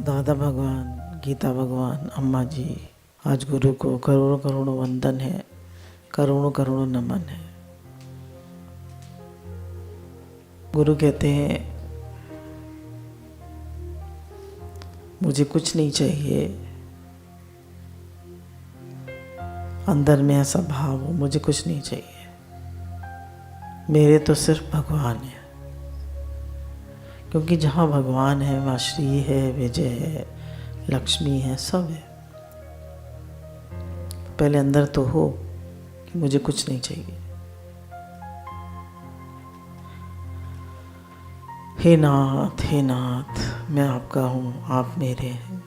दादा भगवान, गीता भगवान, अम्मा जी, आज गुरु को करोड़ों करोड़ों वंदन है, करोड़ों करोड़ों नमन है। गुरु कहते हैं मुझे कुछ नहीं चाहिए, अंदर में ऐसा भाव हो मुझे कुछ नहीं चाहिए, मेरे तो सिर्फ भगवान है। क्योंकि जहाँ भगवान है वहाँ श्री है, विजय है, लक्ष्मी है, सब है। पहले अंदर तो हो कि मुझे कुछ नहीं चाहिए। हे नाथ, हे नाथ, मैं आपका हूँ, आप मेरे हैं।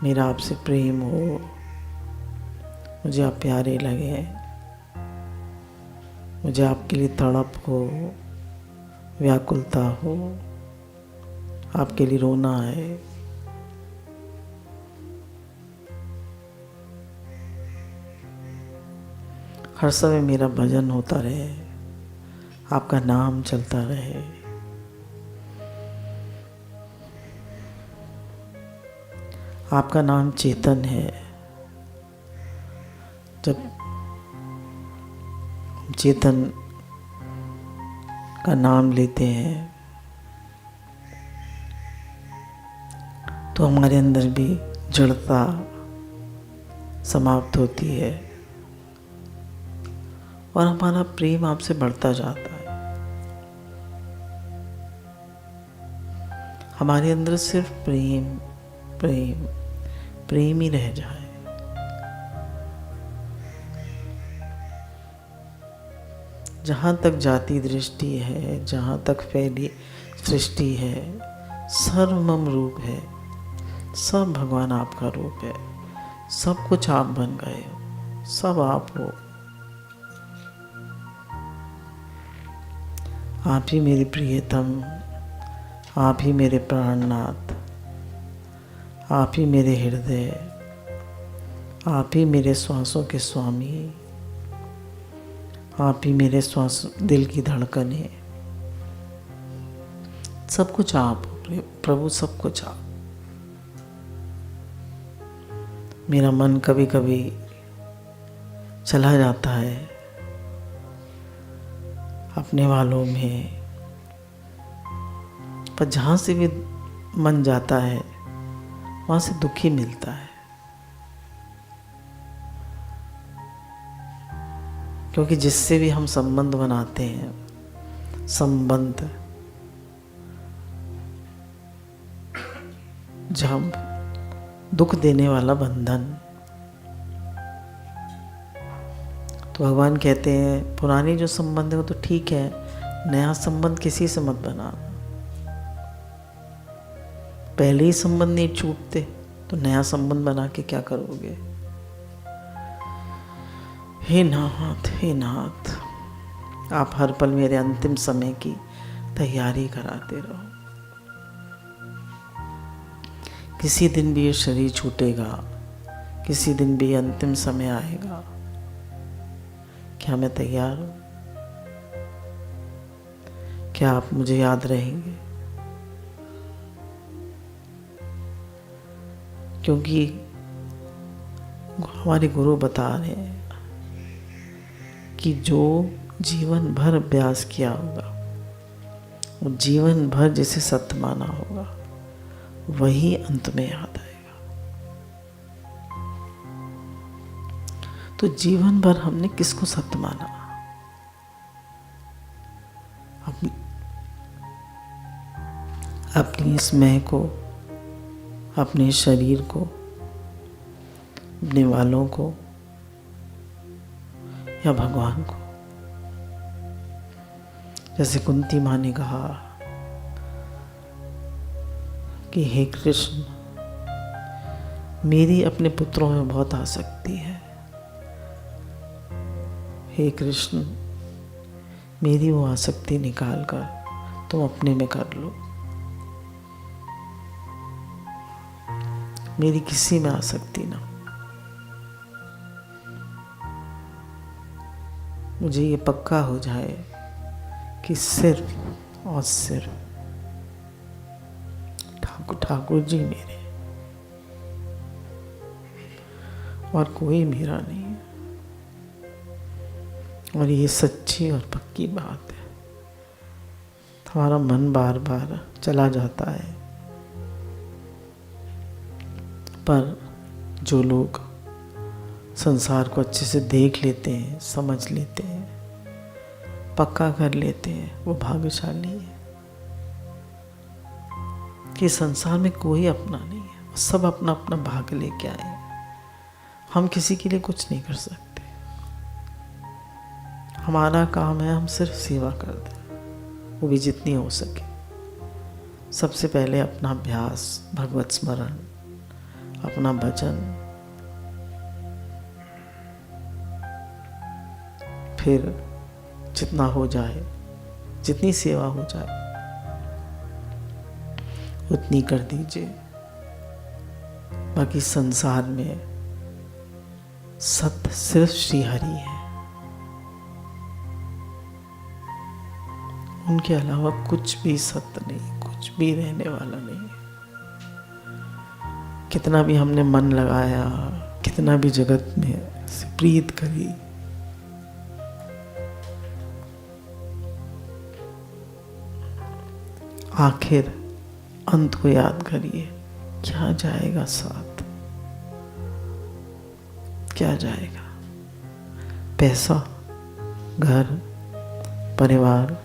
मेरा आपसे प्रेम हो, मुझे आप प्यारे लगे, मुझे आपके लिए तड़प हो, व्याकुलता हो, आपके लिए रोना है। हर समय मेरा भजन होता रहे, आपका नाम चलता रहे। आपका नाम चेतन है। जब चेतन का नाम लेते हैं तो हमारे अंदर भी जड़ता समाप्त होती है और हमारा प्रेम आपसे बढ़ता जाता है। हमारे अंदर सिर्फ प्रेम प्रेम प्रेम ही रह जाए। जहाँ तक जाति दृष्टि है, जहाँ तक फैली सृष्टि है, सर्वमम रूप है, सब भगवान आपका रूप है। सब कुछ आप बन गए हो, सब आप हो। आप ही मेरी प्रियतम, आप ही मेरे प्राणनाथ, आप ही मेरे हृदय, आप ही मेरे श्वासों के स्वामी, आप ही मेरे श्वास दिल की धड़कनें। सब कुछ आप प्रभु, सब कुछ आप। मेरा मन कभी कभी चला जाता है अपने वालों में, पर जहाँ से भी मन जाता है वहाँ से दुख ही मिलता है। क्योंकि जिससे भी हम संबंध बनाते हैं, संबंध जब दुख देने वाला बंधन, तो भगवान कहते हैं पुरानी जो संबंध है वो तो ठीक है, नया संबंध किसी से मत बनाना। पहले ही संबंध नहीं छूटते तो नया संबंध बना के क्या करोगे। हे नाथ, हे नाथ, आप हर पल मेरे अंतिम समय की तैयारी कराते रहो। किसी दिन भी ये शरीर छूटेगा, किसी दिन भी अंतिम समय आएगा। क्या मैं तैयार हूँ? क्या आप मुझे याद रहेंगे? क्योंकि हमारे गुरु बता रहे हैं कि जो जीवन भर अभ्यास किया होगा, वो जीवन भर जिसे सत्य माना होगा, वही अंत में याद आएगा। तो जीवन भर हमने किसको सत्य माना? अपनी इस मैं को, अपने शरीर को, अपने वालों को, या भगवान को? जैसे कुंती माँ ने कहा कि हे कृष्ण, मेरी अपने पुत्रों में बहुत आसक्ति है। हे कृष्ण, मेरी वो आसक्ति निकाल कर तुम अपने में कर लो। मेरी किसी में आसक्ति ना। मुझे ये पक्का हो जाए कि सिर्फ और सिर्फ ठाकुर जी मेरे, और कोई मेरा नहीं है। और ये सच्ची और पक्की बात है। हमारा मन बार बार चला जाता है, पर जो लोग संसार को अच्छे से देख लेते हैं, समझ लेते हैं, पक्का कर लेते हैं, वो भाग्यशाली है कि संसार में कोई अपना नहीं है, सब अपना अपना भाग्य लेके आए हैं। हम किसी के लिए कुछ नहीं कर सकते। हमारा काम है हम सिर्फ सेवा कर दें, वो भी जितनी हो सके। सबसे पहले अपना अभ्यास, भगवत स्मरण, अपना भजन, फिर जितना हो जाए, जितनी सेवा हो जाए उतनी कर दीजिए। बाकी संसार में सत्य सिर्फ श्री हरि है, उनके अलावा कुछ भी सत्य नहीं, कुछ भी रहने वाला नहीं। कितना भी हमने मन लगाया, कितना भी जगत में प्रीत करी, आखिर अंत को याद करिए, क्या जाएगा साथ, क्या जाएगा? पैसा, घर, परिवार,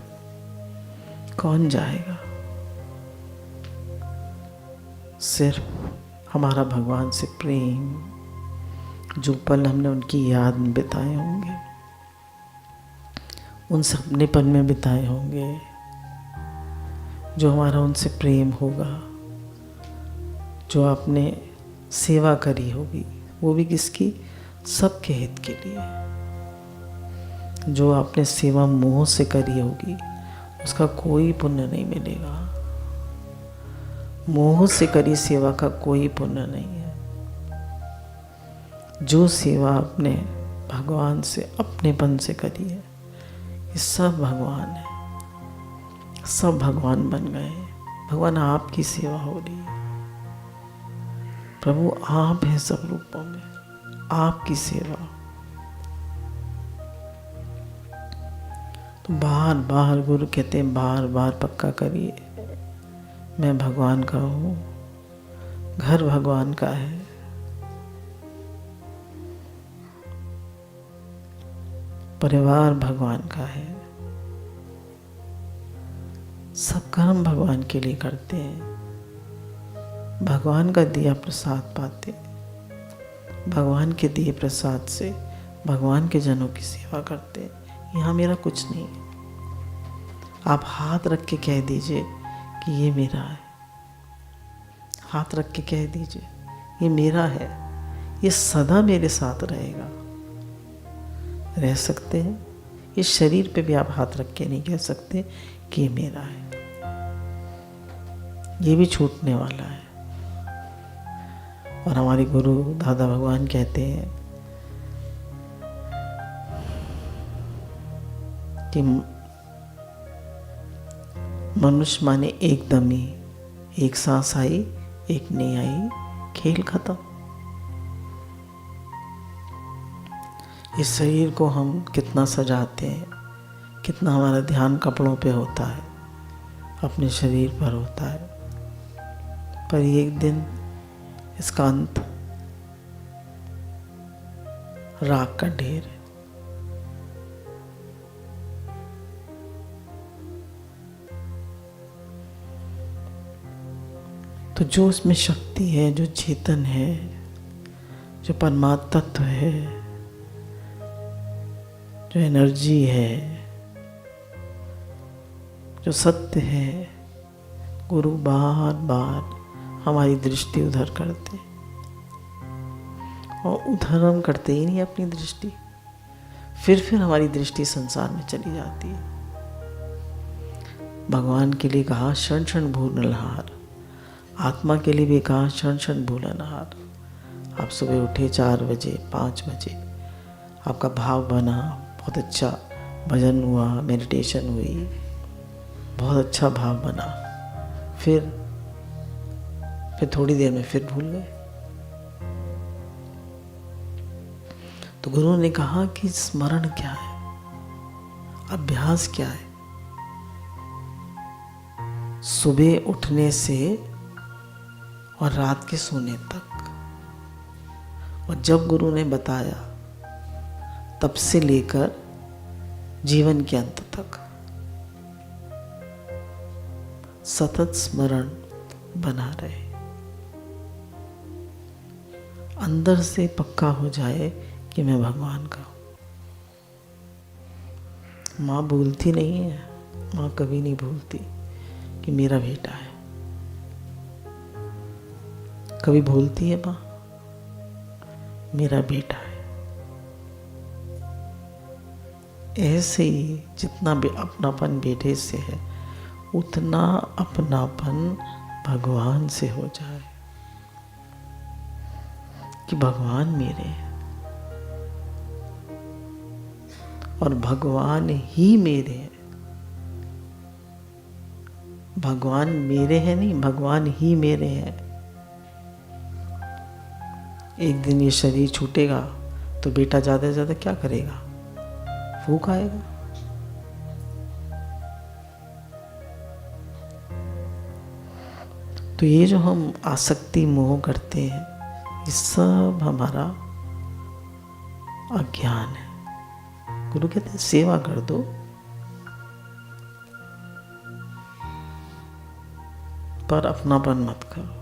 कौन जाएगा? सिर्फ हमारा भगवान से प्रेम, जो पल हमने उनकी याद में बिताए होंगे, उन सपनेपन में बिताए होंगे, जो हमारा उनसे प्रेम होगा, जो आपने सेवा करी होगी, वो भी किसकी? सबके हित के लिए। जो आपने सेवा मोह से करी होगी, उसका कोई पुण्य नहीं मिलेगा। मोह से करी सेवा का कोई पुण्य नहीं है। जो सेवा आपने भगवान से अपनेपन से करी है, ये सब भगवान है, सब भगवान बन गए। भगवान आपकी सेवा हो रही है। प्रभु आप हैं सब रूपों में, आपकी सेवा। तो बार बार गुरु कहते हैं, बार बार पक्का करिए, मैं भगवान का हूँ, घर भगवान का है, परिवार भगवान का है, सब कर्म भगवान के लिए करते हैं, भगवान का दिया प्रसाद पाते, भगवान के दिए प्रसाद से भगवान के जनों की सेवा करते। यहाँ मेरा कुछ नहीं है। आप हाथ रख के कह दीजिए कि ये मेरा है, हाथ रख के कह दीजिए ये मेरा है, ये सदा मेरे साथ रहेगा। रह सकते हैं? इस शरीर पे भी आप हाथ रख के नहीं कह सकते कि ये मेरा है, ये भी छूटने वाला है। और हमारे गुरु दादा भगवान कहते हैं कि मनुष्य माने एकदम ही, एक सांस आई एक नहीं आई, खेल खत्म। इस शरीर को हम कितना सजाते हैं, कितना हमारा ध्यान कपड़ों पे होता है, अपने शरीर पर होता है, पर एक दिन इसका अंत राख का ढेर है। तो जो उसमें शक्ति है, जो चेतन है, जो परमात्मा तत्व है, जो एनर्जी है, जो सत्य है, गुरु बार बार हमारी दृष्टि उधर करते, और उधर हम करते ही नहीं अपनी दृष्टि, फिर हमारी दृष्टि संसार में चली जाती है। भगवान के लिए कहा क्षण क्षण भूलनहार, आत्मा के लिए भी कहा क्षण क्षण भूलनहार। आप सुबह उठे 4 बजे 5 बजे, आपका भाव बना, बहुत अच्छा भजन हुआ, मेडिटेशन हुई, बहुत अच्छा भाव बना, फिर फिर थोड़ी देर में फिर भूल गए। तो गुरु ने कहा कि स्मरण क्या है, अभ्यास क्या है। सुबह उठने से और रात के सोने तक, और जब गुरु ने बताया तब से लेकर जीवन के अंत तक सतत स्मरण बना रहे, अंदर से पक्का हो जाए कि मैं भगवान का हूं। माँ भूलती नहीं है, माँ कभी नहीं भूलती कि मेरा बेटा है। कभी भूलती है माँ? मेरा बेटा है। ऐसे ही जितना भी अपनापन बेटे से है, उतना अपनापन भगवान से हो जाए कि भगवान मेरे हैं और भगवान ही मेरे हैं। भगवान मेरे हैं नहीं, भगवान ही मेरे हैं। एक दिन ये शरीर छूटेगा तो बेटा ज्यादा से ज्यादा क्या करेगा? फूंक आएगा। तो ये जो हम आसक्ति मोह करते हैं, ये सब हमारा अज्ञान है। गुरु कहते हैं सेवा कर दो, पर अपनापन मत करो।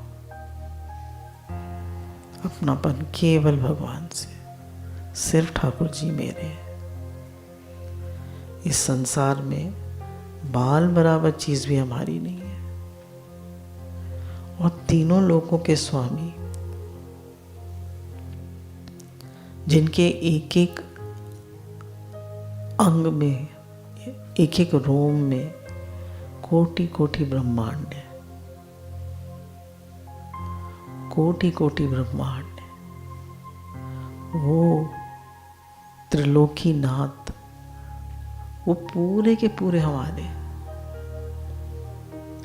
अपनापन केवल भगवान से, सिर्फ ठाकुर जी मेरे हैं। इस संसार में बाल बराबर चीज भी हमारी नहीं है। और तीनों लोकों के स्वामी, जिनके एक एक अंग में, एक एक रोम में कोटि कोटि ब्रह्मांड है, कोटि कोटि ब्रह्मांड है। वो त्रिलोकीनाथ, वो पूरे के पूरे हमारे,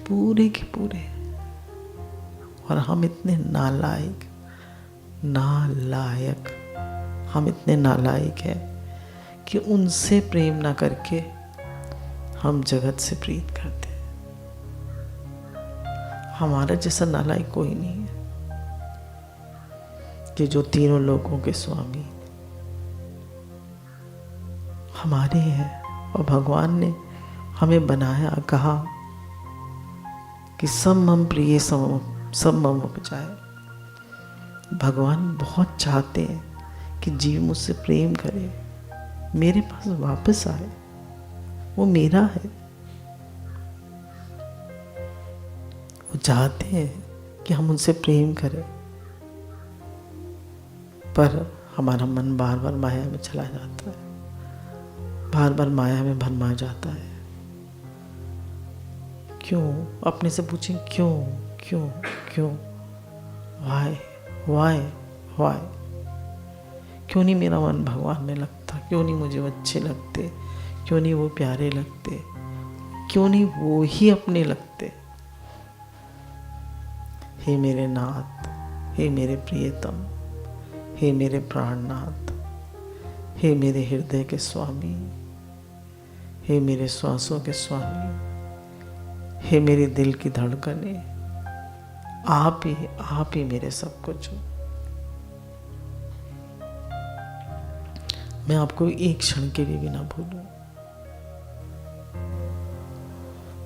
पूरे के पूरे। और हम इतने नालायक, हम इतने नालायक हैं कि उनसे प्रेम ना करके हम जगत से प्रीत करते हैं। हमारा जैसा नालायक कोई नहीं है कि जो तीनों लोगों के स्वामी हमारे हैं। और भगवान ने हमें बनाया, कहा कि सब मम प्रिय सब मम उपजाए। भगवान बहुत चाहते हैं कि जीव मुझसे प्रेम करे, मेरे पास वापस आए, वो मेरा है। वो चाहते हैं कि हम उनसे प्रेम करें, पर हमारा मन बार बार माया में चला जाता है, बार बार माया में भरमा जाता है। क्यों? अपने से पूछें क्यों क्यों क्यों? Why why why? क्यों नहीं मेरा मन भगवान में लगता? क्यों नहीं मुझे वो अच्छे लगते? क्यों नहीं वो प्यारे लगते? क्यों नहीं वो ही अपने लगते? हे मेरे नाथ, हे मेरे प्रियतम, हे मेरे प्राणनाथ, हे मेरे हृदय के स्वामी, हे मेरे श्वासों के स्वामी, हे मेरे दिल की धड़कने, आप ही मेरे सब कुछ हो। मैं आपको एक क्षण के लिए भी ना भूलूं।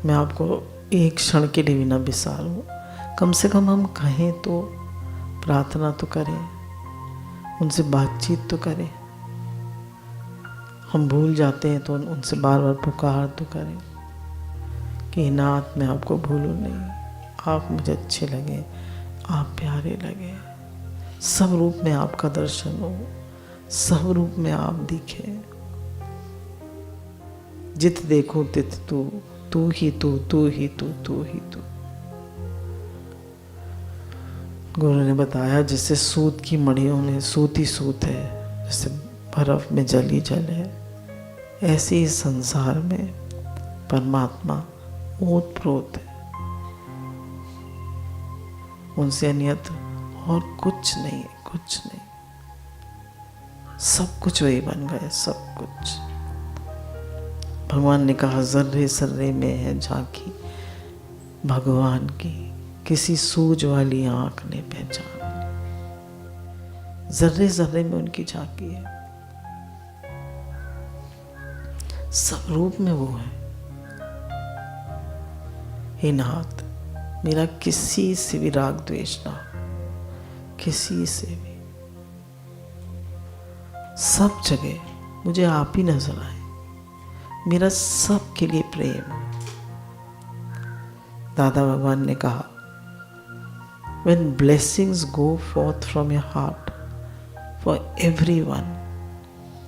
मैं आपको एक क्षण के लिए भी ना बिसारूं। कम से कम हम कहें तो, प्रार्थना तो करें, उनसे बातचीत तो करें। हम भूल जाते हैं तो उनसे बार बार पुकार तो करें कि नाथ मैं आपको भूलूं नहीं, आप मुझे अच्छे लगे, आप प्यारे लगे, सब रूप में आपका दर्शन हो, सब रूप में आप दिखे। जित देखो तित तू, तू ही तू, तू ही तू, तू ही तू। गुरु ने बताया जैसे सूत की मड़ियों में सूत ही सूत है, जैसे बर्फ में जल ही जल है, ऐसे ही संसार में परमात्मा ओतप्रोत है। उनसे अन्यत्र और कुछ नहीं है, कुछ नहीं। सब कुछ वही बन गए, सब कुछ। भगवान ने कहा जर्रे सर्रे में है झांकी भगवान की, किसी सूझ वाली आंख ने पहचान। जर्रे जर्रे में उनकी झांकी है, सब रूप में वो है। हे नाथ, मेरा किसी से भी राग द्वेष ना हो, किसी से भी। सब जगह मुझे आप ही नजर आए, मेरा सब के लिए प्रेम। दादा भगवान ने कहा, when blessings go forth from your heart for everyone,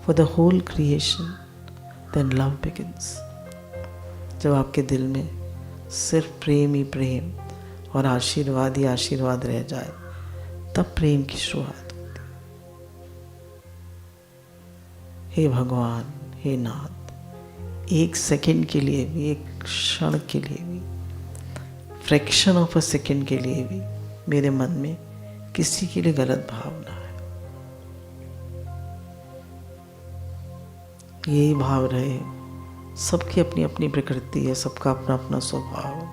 for the whole creation, then love begins. जब आपके दिल में सिर्फ प्रेम ही प्रेम और आशीर्वाद ही आशीर्वाद रह जाए, तब प्रेम की शुरुआत होती है। हे भगवान, हे नाथ, एक सेकंड के लिए भी, एक क्षण के लिए भी, फ्रैक्शन ऑफ अ सेकंड के लिए भी मेरे मन में किसी के लिए गलत भावना है, यही भाव रहे। सबकी अपनी अपनी प्रकृति है, सबका अपना अपना स्वभाव है।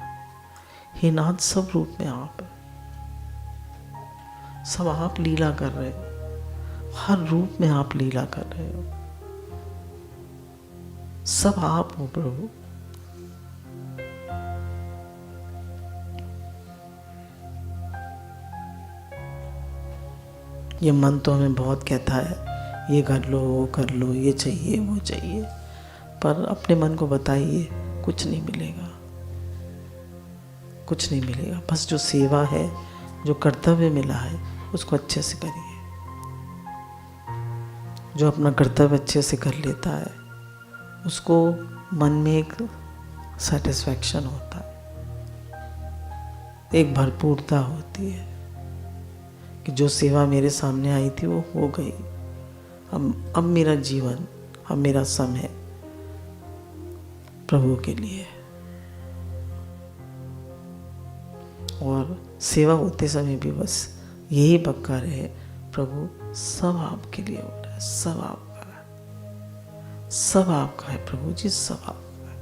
हे नाथ, सब रूप में आप है, सब आप लीला कर रहे हो, हर रूप में आप लीला कर रहे हो, सब आप हो प्रभु। ये मन तो हमें बहुत कहता है, ये कर लो, वो कर लो, ये चाहिए, वो चाहिए, पर अपने मन को बताइए, कुछ नहीं मिलेगा, कुछ नहीं मिलेगा। बस जो सेवा है, जो कर्तव्य मिला है, उसको अच्छे से करिए। जो अपना कर्तव्य अच्छे से कर लेता है, उसको मन में एक सेटिस्फैक्शन होता है, एक भरपूरता होती है कि जो सेवा मेरे सामने आई थी वो हो गई। अब मेरा जीवन, अब मेरा समय प्रभु के लिए। और सेवा होते समय भी बस यही पक्का रहे, प्रभु सब आपके लिए हो रहा है, सब आपका है, सब आपका है प्रभु जी, सब आपका है।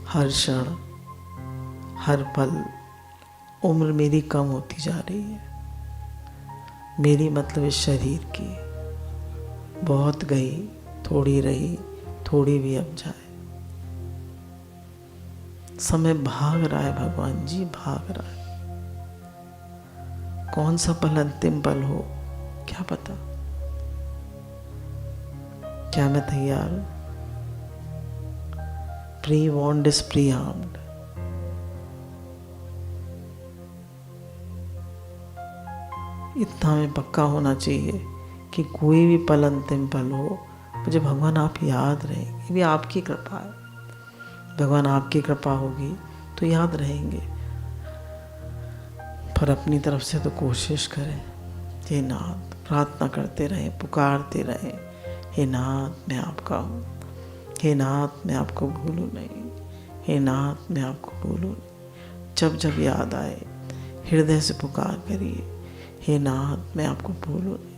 हर क्षण, हर पल उम्र मेरी कम होती जा रही है। मेरी मतलब इस शरीर की बहुत गई, थोड़ी रही, थोड़ी भी अब जाए। समय भाग रहा है भगवान जी, भाग रहा है। कौन सा पल अंतिम पल हो, क्या पता। क्या मैं तैयार हूं? Pre warned is pre armed. इतना हमें पक्का होना चाहिए कि कोई भी पल अंतिम पल हो, मुझे भगवान आप याद रहेंगे। ये भी आपकी कृपा है, भगवान आपकी कृपा होगी तो याद रहेंगे। पर अपनी तरफ से तो कोशिश करें। हे नाथ, प्रार्थना करते रहें, पुकारते रहें, हे नाथ मैं आपका हूँ, हे नाथ मैं आपको भूलूँ नहीं, हे नाथ मैं आपको भूलूँ नहीं। जब जब याद आए हृदय से पुकार करिए, हे नाथ मैं आपको भूलूँ नहीं।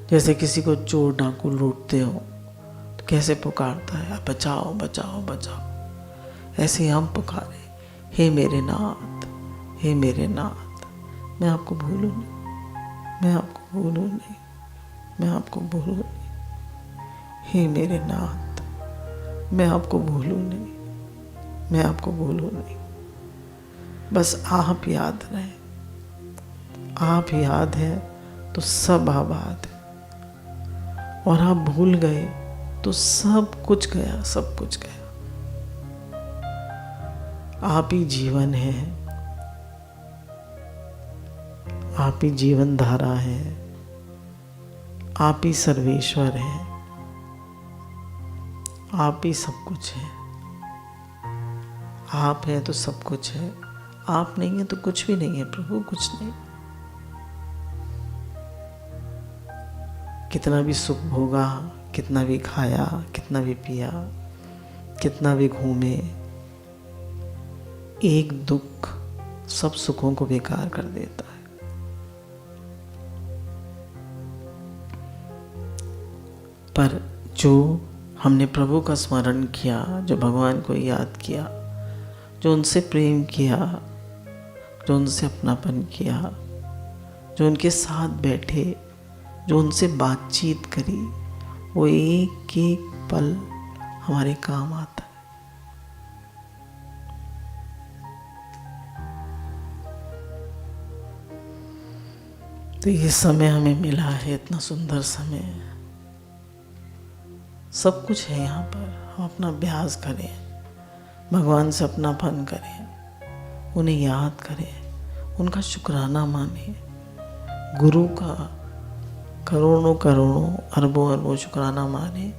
जैसे किसी को चोर डाकू लूटते हो तो कैसे पुकारता है, बचाओ बचाओ बचाओ, ऐसे हम पुकारे, हे मेरे नाथ, हे मेरे नाथ मैं आपको भूलूँ नहीं, मैं आपको भूलूँ नहीं, मैं आपको भूलूँ नहीं। हे मेरे नाथ, मैं आपको भूलूँ नहीं, मैं आपको भूलूँ नहीं। बस आप याद रहें। आप याद है तो सब आबाद है, और आप भूल गए तो सब कुछ गया, सब कुछ गया। आप ही जीवन है, आप ही जीवन धारा है, आप ही सर्वेश्वर है, आप ही सब कुछ है। आप है तो सब कुछ है, आप नहीं है तो कुछ भी नहीं है प्रभु, कुछ नहीं। कितना भी सुख भोगा, कितना भी खाया, कितना भी पिया, कितना भी घूमे, एक दुख सब सुखों को बेकार कर देता है। पर जो हमने प्रभु का स्मरण किया, जो भगवान को याद किया, जो उनसे प्रेम किया, जो उनसे अपनापन किया, जो उनके साथ बैठे, जो उनसे बातचीत करी, वो एक एक पल हमारे काम आता है। तो ये समय हमें मिला है, इतना सुंदर समय, सब कुछ है यहाँ पर। हम अपना अभ्यास करें, भगवान से अपनापन करें, उन्हें याद करें, उनका शुक्राना मानें, गुरु का करोड़ों करोड़ों अरबों अरबों शुक्राना माने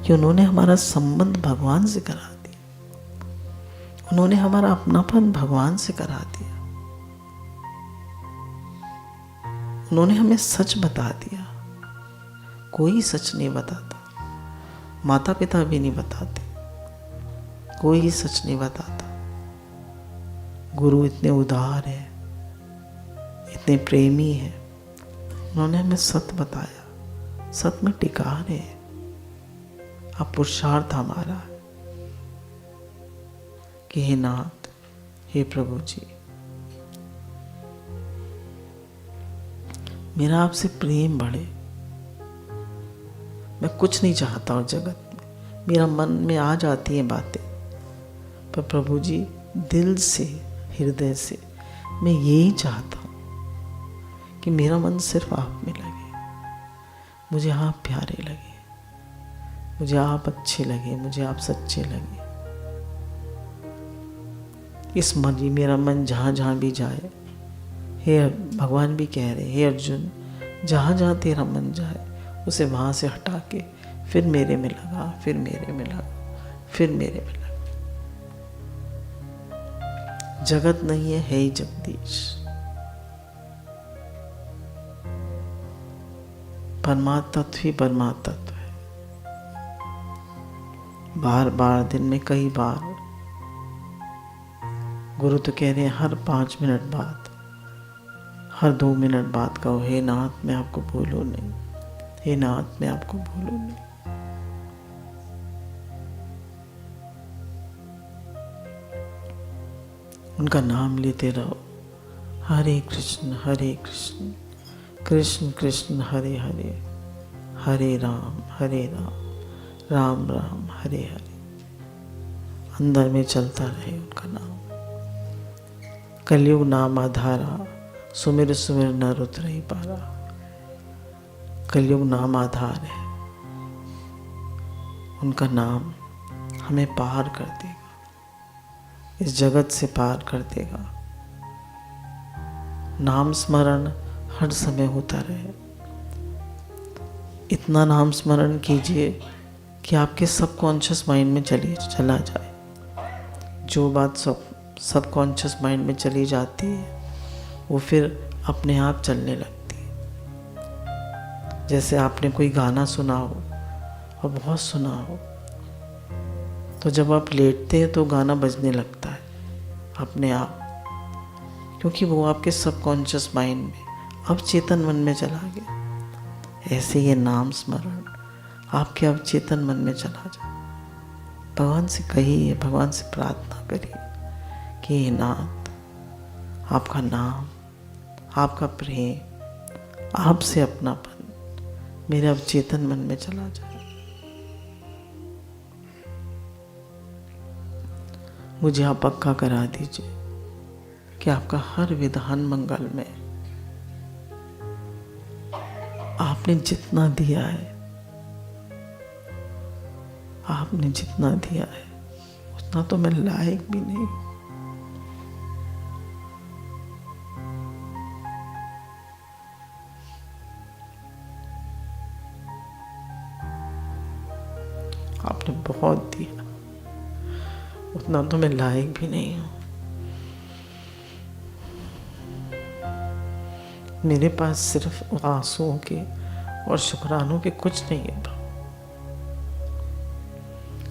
कि उन्होंने हमारा संबंध भगवान से करा दिया, उन्होंने हमारा अपनापन भगवान से करा दिया, उन्होंने हमें सच बता दिया। कोई सच नहीं बताता, माता पिता भी नहीं बताते, कोई सच नहीं बताता। गुरु इतने उदार है, इतने प्रेमी है, उन्होंने हमें सत्य बताया, सत्य में टिका रहे। अब पुरुषार्थ हमारा है कि हे नाथ, हे प्रभु जी, मेरा आपसे प्रेम बढ़े। मैं कुछ नहीं चाहता और जगत में, मेरा मन में आ जाती हैं बातें, पर प्रभु जी दिल से, हृदय से मैं यही चाहता हूँ कि मेरा मन सिर्फ आप में लगे, मुझे आप प्यारे लगे, मुझे आप अच्छे लगे, मुझे आप सच्चे लगे। इस मन ही मेरा मन जहाँ जहाँ भी जाए, हे भगवान भी कह रहे, हे अर्जुन, जहाँ जहाँ तेरा मन जाए उसे वहाँ से हटा के फिर मेरे में लगा, फिर मेरे में लगा, फिर मेरे में लगा। जगत नहीं है ही जगदीश। परमात्मा तत्व ही परमात्मा तत्व है। बार बार दिन में कई बार गुरु तो कह रहे हैं हर 5 मिनट बाद, हर 2 मिनट बाद कहो, हे नाथ मैं आपको भूलूं नहीं, हे नाथ मैं आपको भूलूं नहीं। उनका नाम लेते रहो, हरे कृष्ण कृष्ण कृष्ण हरे हरे, हरे राम राम राम हरे हरे। अंदर में चलता रहे उनका नाम। कलयुग नाम आधारा, सुमिर सुमिर नर उतरहि पारा। कलयुग नाम आधार है, उनका नाम हमें पार कर देगा, इस जगत से पार कर देगा। नाम स्मरण हर समय होता रहे। इतना नाम स्मरण कीजिए कि आपके सबकॉन्शियस माइंड में चला जाए। जो बात सबकॉन्शियस माइंड में चली जाती है वो फिर अपने आप चलने लगती है। जैसे आपने कोई गाना सुना हो और बहुत सुना हो, तो जब आप लेटते हैं तो गाना बजने लगता है अपने आप, क्योंकि वो आपके सबकॉन्शियस माइंड में अब चेतन मन में चला गया। ऐसे ये नाम स्मरण आपके अब चेतन मन में चला जाए। भगवान से कहिए, भगवान से प्रार्थना करिए कि हे नाथ, आपका नाम, आपका प्रेम, आपसे अपनापन मेरे अब चेतन मन में चला जाए। मुझे आप पक्का करा दीजिए कि आपका हर विधान मंगल में। आपने जितना दिया है, आपने जितना दिया है उतना तो मैं लायक भी नहीं। आपने बहुत दिया, उतना तो मैं लायक भी नहीं हूं। मेरे पास सिर्फ आंसुओं के और शुक्रानों के कुछ नहीं है।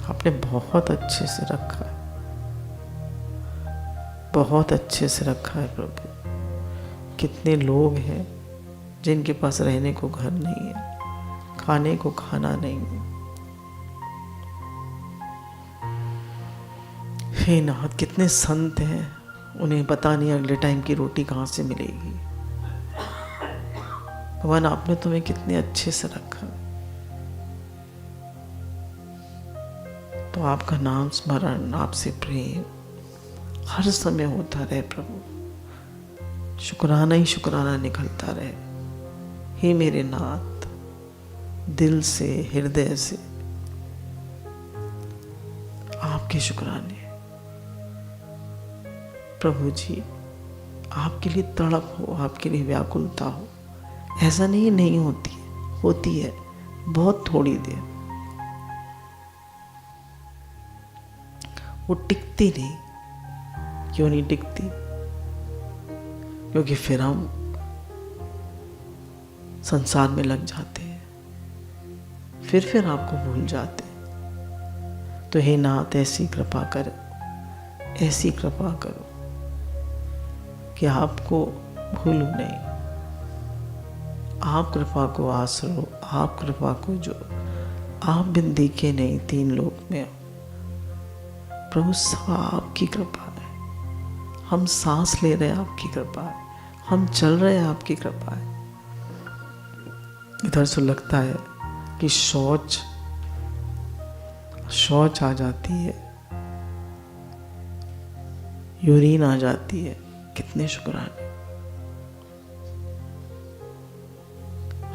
आपने बहुत अच्छे से रखा है, बहुत अच्छे से रखा है प्रभु। कितने लोग हैं जिनके पास रहने को घर नहीं है, खाने को खाना नहीं है। हे नाथ, कितने संत हैं, उन्हें पता नहीं अगले टाइम की रोटी कहाँ से मिलेगी। भगवान, आपने तुम्हें कितने अच्छे से रखा, तो आपका नाम स्मरण, आपसे प्रेम हर समय होता रहे प्रभु। शुक्राना ही शुक्राना निकलता रहे। हे मेरे नाथ, दिल से, हृदय से आपके शुक्राने। प्रभु जी, आपके लिए तड़प हो, आपके लिए व्याकुलता हो। ऐसा नहीं होती है, होती है, बहुत थोड़ी देर। वो टिकती नहीं। क्यों नहीं टिकती? क्योंकि फिर हम संसार में लग जाते हैं, फिर आपको भूल जाते हैं। तो हे नाथ, ऐसी कृपा कर, ऐसी कृपा करो कि आपको भूलूं नहीं। आप कृपा को आसरो, आप कृपा को जो आप बिन देखे नहीं तीन लोक में। प्रभु, सब आपकी कृपा है। हम सांस ले रहे हैं, आपकी कृपा है। हम चल रहे हैं, आपकी कृपा है। इधर से लगता है कि शौच आ जाती है, यूरिन आ जाती है। कितने शुक्राने।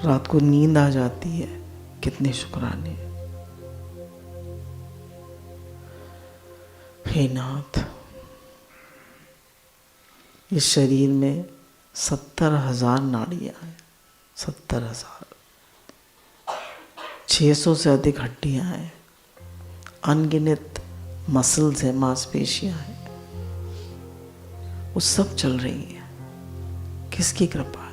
रात को नींद आ जाती है, कितने शुक्राने। हे नाथ, इस शरीर में 70,000 नाड़ियां हैं, 70,000। 600 से अधिक हड्डियां हैं, अनगिनत मसल्स हैं, मांसपेशियां हैं। वो सब चल रही हैं। किसकी कृपा है?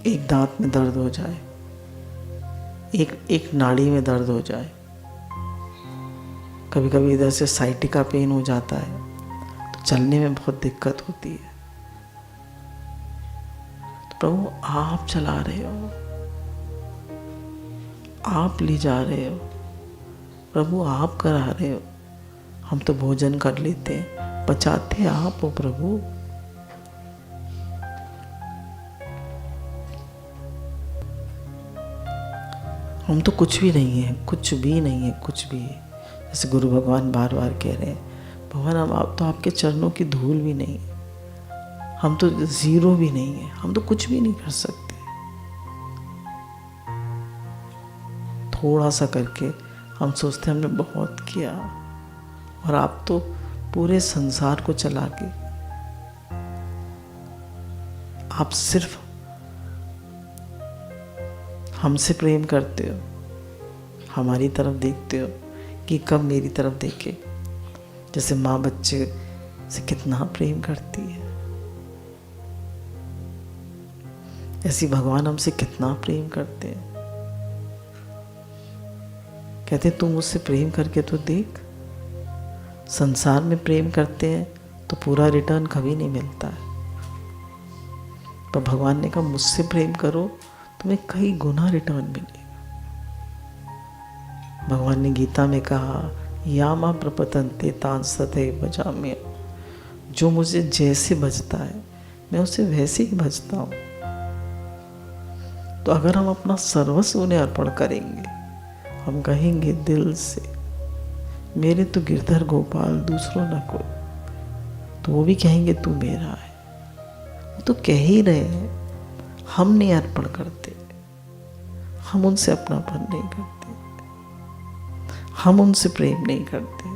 एक दांत में दर्द हो जाए, एक नाड़ी में दर्द हो जाए, कभी कभी इधर से साइटिका पेन हो जाता है, तो चलने में बहुत दिक्कत होती है। तो प्रभु, आप चला रहे हो, आप ले जा रहे हो प्रभु, आप करा रहे हो। हम तो भोजन कर लेते हैं, पचाते आप हो प्रभु। हम तो कुछ भी नहीं है, कुछ भी नहीं है, कुछ भी। जैसे गुरु भगवान बार बार कह रहे हैं, भगवान हम आप तो आपके चरणों की धूल भी नहीं है, हम तो जीरो भी नहीं है, हम तो कुछ भी नहीं कर सकते। थोड़ा सा करके हम सोचते हमने बहुत किया, और आप तो पूरे संसार को चला के, आप सिर्फ हमसे प्रेम करते हो, हमारी तरफ देखते हो कि कब मेरी तरफ देखे। जैसे माँ बच्चे से कितना प्रेम करती है, ऐसी भगवान हमसे कितना प्रेम करते हैं। कहते तू मुझसे प्रेम करके तो देख। संसार में प्रेम करते हैं तो पूरा रिटर्न कभी नहीं मिलता है, पर भगवान ने कहा मुझसे प्रेम करो, तुम्हें कई गुना रिटर्न मिलेगा। भगवान ने गीता में कहा, या मां प्रपतन्ते तान सदैव भजाम्य। जो मुझे जैसे भजता है मैं उसे वैसे ही भजता हूँ। तो अगर हम अपना सर्वस्व उन्हें अर्पण करेंगे, हम कहेंगे दिल से, मेरे तो गिरधर गोपाल दूसरों न को, तो वो भी कहेंगे तू मेरा है। वो तो कह ही रहे हैं, हम नहीं अर्पण करते, हम उनसे अपनापन नहीं करते, हम उनसे प्रेम नहीं करते।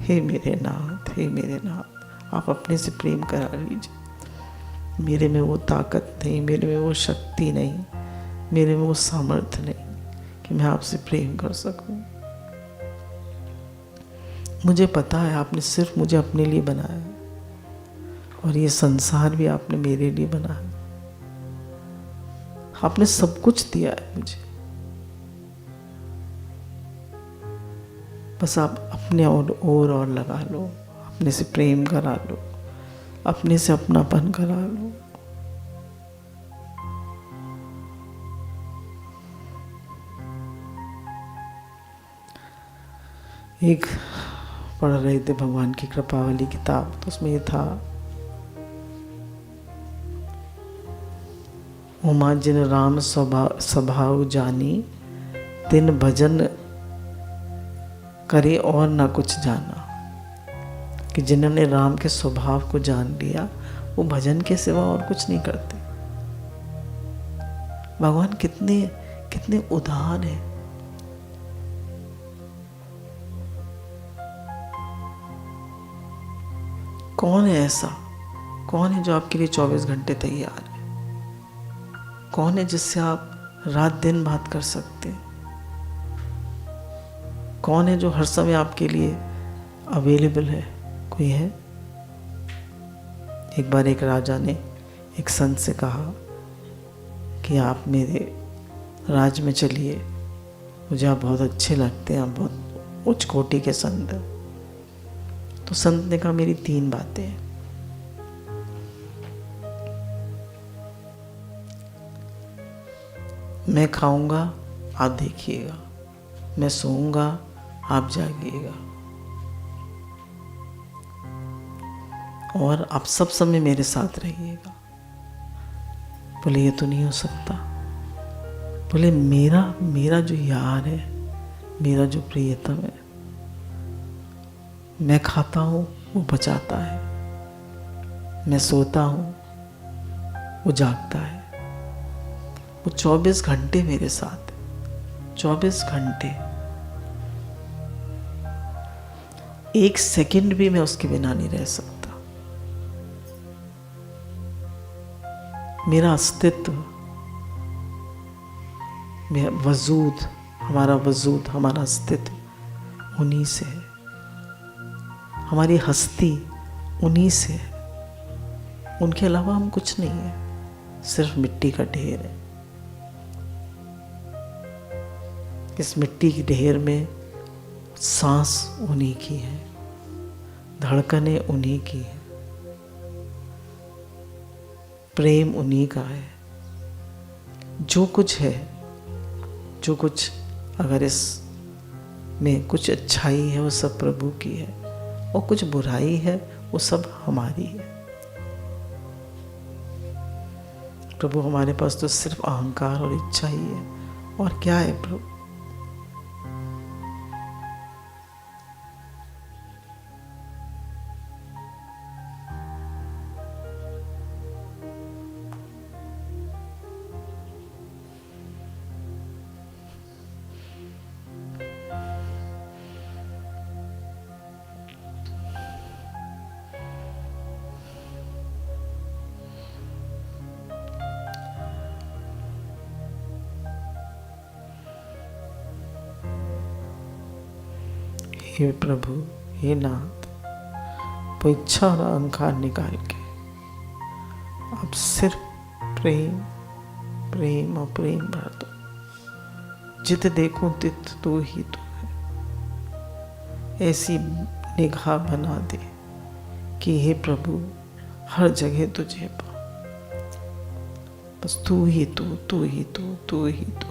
हे मेरे नाथ, हे मेरे नाथ, आप अपने से प्रेम करा लीजिए। मेरे में वो ताकत नहीं, मेरे में वो शक्ति नहीं, मेरे में वो सामर्थ्य नहीं कि मैं आपसे प्रेम कर सकूं। मुझे पता है आपने सिर्फ मुझे अपने लिए बनाया है, और ये संसार भी आपने मेरे लिए बनाया। आपने सब कुछ दिया है मुझे, बस आप अपने और लगा लो, अपने से प्रेम करा लो, अपने से अपनापन करा लो। एक पढ़ रहे थे भगवान की कृपा वाली किताब, तो उसमें ये था, उमा जिन राम स्वभाव जानी, तिन भजन करे और ना कुछ जाना। कि जिन्होंने राम के स्वभाव को जान लिया वो भजन के सिवा और कुछ नहीं करते। भगवान कितने कितने उदार है। कौन है ऐसा, कौन है जो आपके लिए 24 घंटे तैयार है? कौन है जिससे आप रात दिन बात कर सकते हैं? कौन है जो हर समय आपके लिए अवेलेबल है? कोई है? एक बार एक राजा ने एक संत से कहा कि आप मेरे राज में चलिए, मुझे आप बहुत अच्छे लगते हैं, आप बहुत उच्च कोटि के संत हैं। तो संत ने कहा मेरी 3 बातें हैं। मैं खाऊंगा आप देखिएगा, मैं सोऊंगा आप जागिएगा, और आप सब समय मेरे साथ रहिएगा। बोले ये तो नहीं हो सकता। बोले मेरा जो यार है, मेरा जो प्रियतम है, मैं खाता हूँ वो बचाता है, मैं सोता हूँ वो जागता है, वो 24 घंटे मेरे साथ है, 24 घंटे। 1 सेकंड भी मैं उसके बिना नहीं रह सकता। मेरा अस्तित्व, मेरा वजूद, हमारा अस्तित्व उन्हीं से है, हमारी हस्ती उन्हीं से है। उनके अलावा हम कुछ नहीं है, सिर्फ मिट्टी का ढेर है। इस मिट्टी के ढेर में सांस उन्हीं की है, धड़कनें उन्हीं की है, प्रेम उन्हीं का है। जो कुछ है, जो कुछ अगर इस में कुछ अच्छाई है वो सब प्रभु की है, और कुछ बुराई है वो सब हमारी है। प्रभु हमारे पास तो सिर्फ अहंकार और इच्छा ही है, और क्या है प्रभु? हे प्रभु, हे नाथ, वो इच्छा और अहंकार निकाल के आप सिर्फ प्रेम प्रेम और प्रेम भर दो। जित देखूं तित तू ही तू है। ऐसी निगाह बना दे कि हे प्रभु हर जगह तुझे पाऊं। बस तू ही तू, तू ही तू, तू ही तू।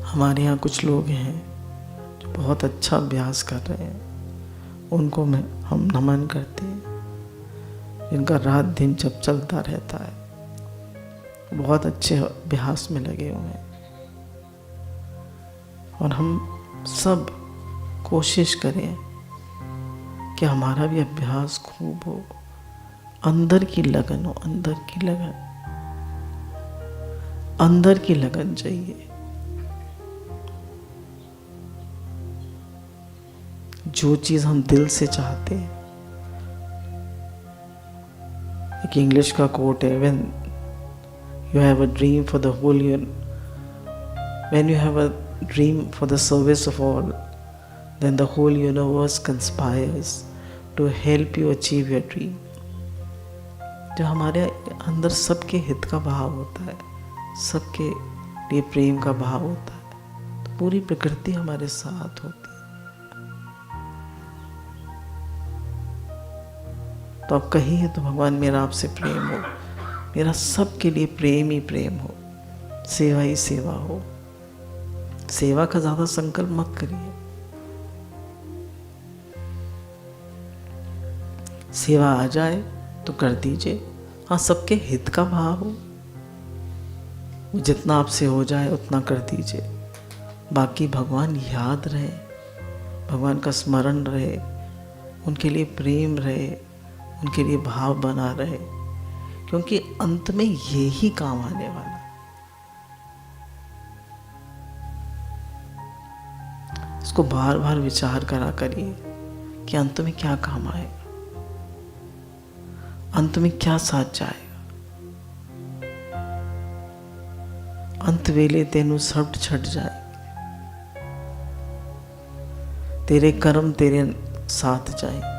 हमारे यहाँ कुछ लोग हैं जो बहुत अच्छा अभ्यास कर रहे हैं, उनको हम नमन करते हैं। जिनका रात दिन जब चलता रहता है, बहुत अच्छे अभ्यास में लगे हुए हैं। और हम सब कोशिश करें कि हमारा भी अभ्यास खूब हो, अंदर की लगन हो, अंदर की लगन, अंदर की लगन चाहिए। जो चीज हम दिल से चाहते हैं। एक इंग्लिश का कोट है, when you have a dream for the whole year, when you have a dream for the service of all, then the whole universe conspires to help you achieve your dream. जब हमारे अंदर सबके हित का भाव होता है, सबके लिए प्रेम का भाव होता है, तो पूरी प्रकृति हमारे साथ होती है। तो आप कहिए तो भगवान मेरा आपसे प्रेम हो, मेरा सबके लिए प्रेम ही प्रेम हो, सेवा ही सेवा हो। सेवा का ज़्यादा संकल्प मत करिए। सेवा आ जाए तो कर दीजिए। हाँ, सबके हित का भाव हो, जितना आपसे हो जाए उतना कर दीजिए। बाकी भगवान याद रहे, भगवान का स्मरण रहे, उनके लिए प्रेम रहे, उनके लिए भाव बना रहे, क्योंकि अंत में यही काम आने वाला है। इसको बार बार विचार करा करिए कि अंत में क्या काम आएगा, अंत में क्या साथ जाएगा। अंत वेले तेनु सब छट जाएंगे, तेरे कर्म तेरे साथ जाएंगे।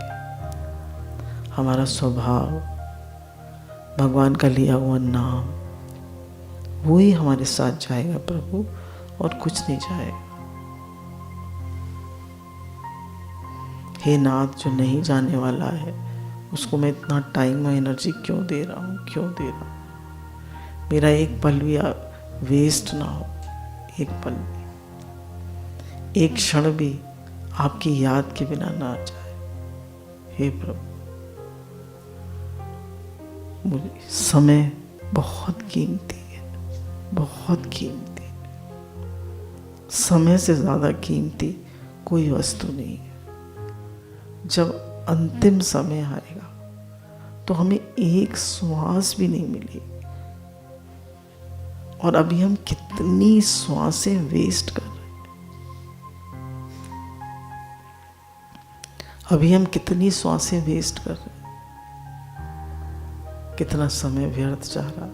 हमारा स्वभाव, भगवान का लिया हुआ नाम, वो ही हमारे साथ जाएगा प्रभु, और कुछ नहीं जाएगा। हे नाथ, जो नहीं जाने वाला है उसको मैं इतना टाइम और एनर्जी क्यों दे रहा हूँ, क्यों दे रहा हूँ। मेरा एक पल भी वेस्ट ना हो, एक पल भी, एक क्षण भी आपकी याद के बिना ना जाए। हे प्रभु, मुझे समय बहुत कीमती है, बहुत कीमती है। समय से ज़्यादा कीमती कोई वस्तु नहीं है। जब अंतिम समय आएगा तो हमें एक श्वास भी नहीं मिलेगी, और अभी हम कितनी श्वासें वेस्ट कर रहे हैं। अभी हम कितनी श्वासें वेस्ट कर रहे हैं, कितना समय व्यर्थ जा रहा है।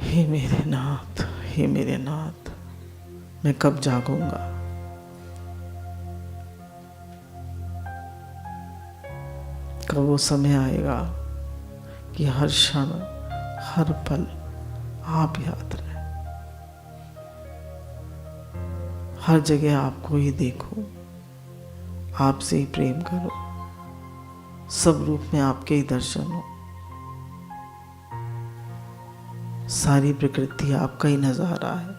हे मेरे नाथ, हे मेरे नाथ, मैं कब जागूंगा। कब वो समय आएगा कि हर क्षण, हर पल आप याद रहे, हर जगह आपको ही देखो, आपसे ही प्रेम करो, सब रूप में आपके ही दर्शन हो, सारी प्रकृति आपका ही नजारा है,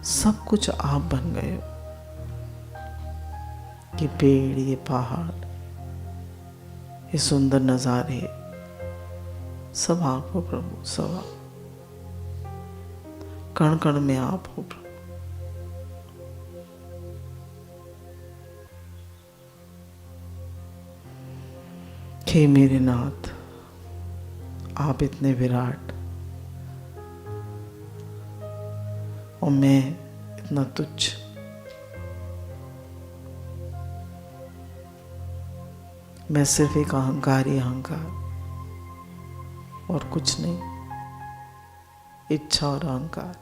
सब कुछ आप बन गए हो। ये पेड़, ये पहाड़, ये सुंदर नज़ारे, सब आप हो प्रभु, सब आप। कण कण में आप हो प्रभु। हे मेरे नाथ, आप इतने विराट और मैं इतना तुच्छ। मैं सिर्फ एक अहंकारी अहंकार और कुछ नहीं, इच्छा और अहंकार।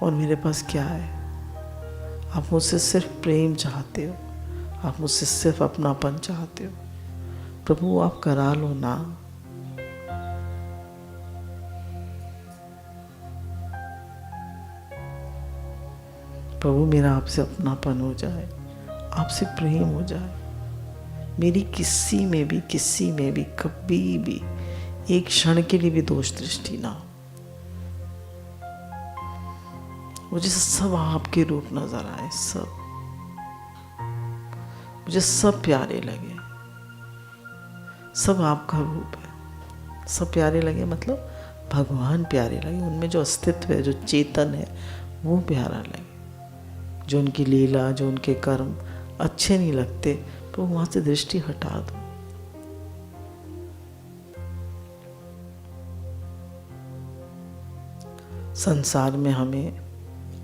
और मेरे पास क्या है? आप मुझसे सिर्फ प्रेम चाहते हो, आप मुझसे सिर्फ अपनापन चाहते हो। प्रभु आप करा लो ना। प्रभु मेरा आपसे अपनापन हो जाए, आपसे प्रेम हो जाए। मेरी किसी में भी कभी भी एक क्षण के लिए भी दोष दृष्टि ना हो। मुझे सब आपके रूप नजर आए, सब मुझे सब प्यारे लगे, सब आपका रूप है। सब प्यारे लगे मतलब भगवान प्यारे लगे, उनमें जो अस्तित्व है, जो चेतन है, वो प्यारा लगे। जो उनकी लीला, जो उनके कर्म अच्छे नहीं लगते तो वहां से दृष्टि हटा दो। संसार में हमें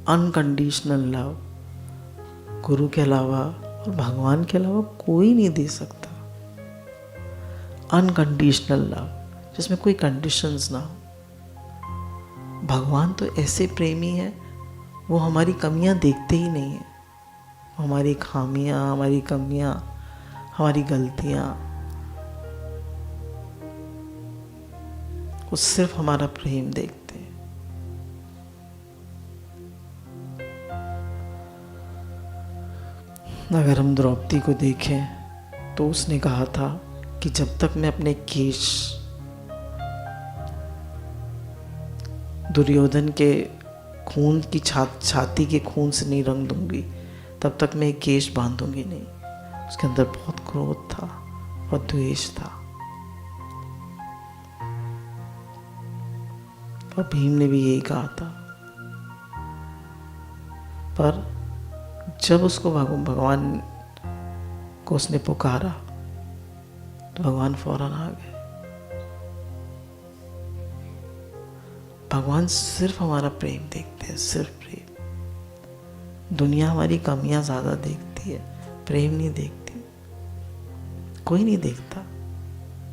अनकंडीशनल लव गुरु के अलावा और भगवान के अलावा कोई नहीं दे सकता। अनकंडीशनल लव जिसमें कोई कंडीशंस ना हो। भगवान तो ऐसे प्रेमी है, वो हमारी कमियां देखते ही नहीं है। हमारी खामियां, हमारी कमियां, हमारी गलतियां, वो सिर्फ हमारा प्रेम देखते हैं। अगर हम द्रौपदी को देखें तो उसने कहा था कि जब तक मैं अपने केश दुर्योधन के खून की छाती के खून से नहीं रंग दूंगी, तब तक मैं केश बांधूंगी नहीं। उसके अंदर बहुत क्रोध था और द्वेष था। और भीम ने भी यही कहा था, पर जब उसको भगवान को उसने पुकारा तो भगवान फौरन आ गए। भगवान सिर्फ हमारा प्रेम देखते हैं, सिर्फ प्रेम। दुनिया हमारी कमियां ज्यादा देखती है, प्रेम नहीं देखती। कोई नहीं देखता।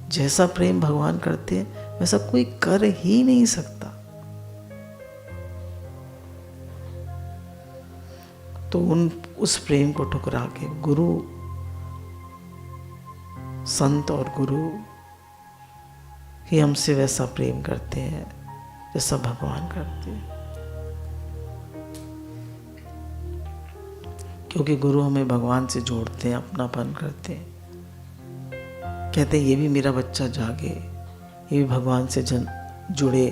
जैसा प्रेम भगवान करते हैं वैसा कोई कर ही नहीं सकता। तो उस प्रेम को ठुकरा के गुरु, संत और गुरु ही हमसे वैसा प्रेम करते हैं जैसा भगवान करते हैं। क्योंकि गुरु हमें भगवान से जोड़ते हैं, अपनापन करते हैं। कहते हैं ये भी मेरा बच्चा जागे, ये भी भगवान से जुड़े,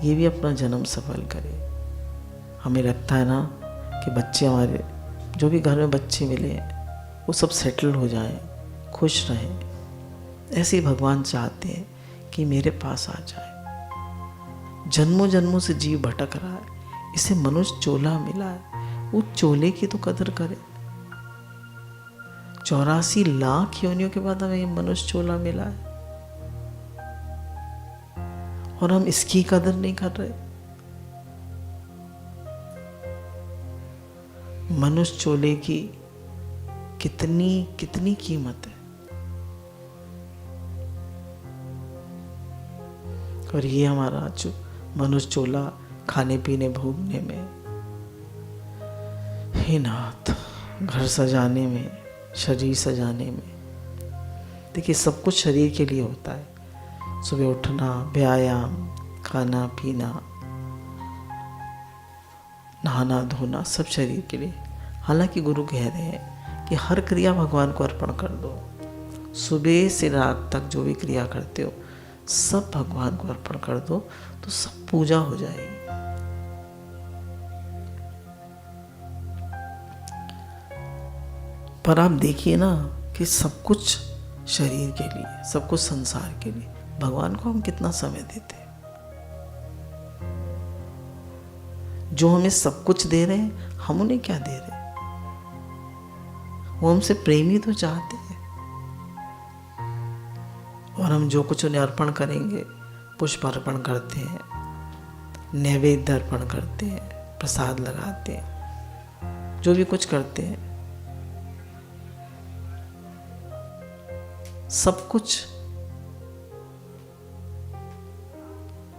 ये भी अपना जन्म सफल करे। हमें लगता है ना कि बच्चे हमारे, जो भी घर में बच्चे मिले हैं वो सब सेटल हो जाएं, खुश रहें। ऐसे ही भगवान चाहते हैं कि मेरे पास आ जाए। जन्मों जन्मों से जीव भटक रहा है, इसे मनुष्य चोला मिला है, वो चोले की तो कदर करे। 84 लाख योनियों के बाद हमें ये मनुष्य चोला मिला है और हम इसकी कदर नहीं कर रहे। मनुष्य चोले की कितनी कितनी कीमत है। और ये हमारा जो मनुष्य चोला खाने पीने भोगने में, हे नाथ, घर सजाने में, शरीर सजाने में। देखिए सब कुछ शरीर के लिए होता है। सुबह उठना, व्यायाम, खाना पीना, नहाना धोना, सब शरीर के लिए। हालांकि गुरु कह रहे हैं कि हर क्रिया भगवान को अर्पण कर दो। सुबह से रात तक जो भी क्रिया करते हो सब भगवान को अर्पण कर दो, तो सब पूजा हो जाएगी। पर आप देखिए ना कि सब कुछ शरीर के लिए, सब कुछ संसार के लिए, भगवान को हम कितना समय देते हैं। जो हमें सब कुछ दे रहे हैं, हम उन्हें क्या दे रहे हैं? वो हमसे प्रेम ही तो चाहते हैं। और हम जो कुछ उन्हें अर्पण करेंगे, पुष्प अर्पण करते हैं, नैवेद्य अर्पण करते हैं, प्रसाद लगाते हैं, जो भी कुछ करते हैं, सब कुछ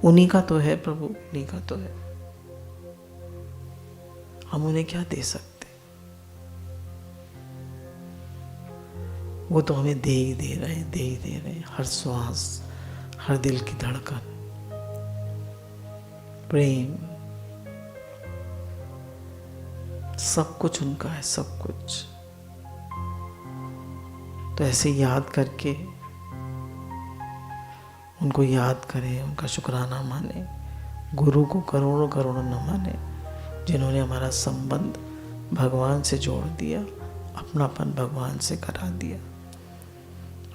उन्हीं का तो है प्रभु, उन्हीं का तो है। हम उन्हें क्या दे सकते? वो तो हमें दे ही दे रहे हैं, दे ही दे रहे हैं। हर श्वास, हर दिल की धड़कन, प्रेम, सब कुछ उनका है, सब कुछ। तो ऐसे याद करके उनको याद करें, उनका शुक्राना माने। गुरु को करोड़ों करोड़ों न माने, जिन्होंने हमारा संबंध भगवान से जोड़ दिया, अपनापन भगवान से करा दिया।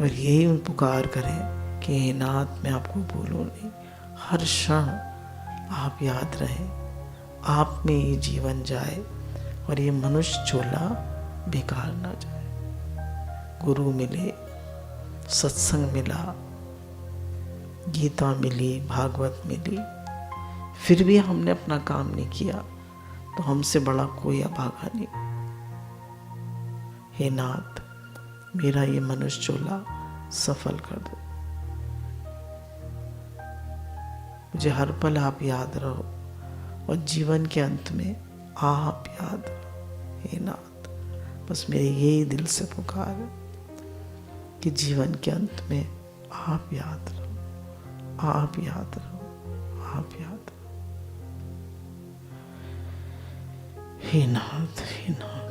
और यही उन पुकार करें कि हे नाथ, मैं आपको भूलूं नहीं। हर क्षण आप याद रहें, आप में ये जीवन जाए और ये मनुष्य चोला बेकार ना जाए। गुरु मिले, सत्संग मिला, गीता मिली, भागवत मिली, फिर भी हमने अपना काम नहीं किया, तो हमसे बड़ा कोई अभागा नहीं। हे नाथ, मेरा ये मनुष्य चोला सफल कर दो। मुझे हर पल आप याद रहो और जीवन के अंत में आप याद रहो। हे नाथ, बस मेरे यही दिल से पुकार है। कि जीवन के अंत में आप याद रहो, आप याद रहो, आप याद रहो। हे नाथ, हे नाथ।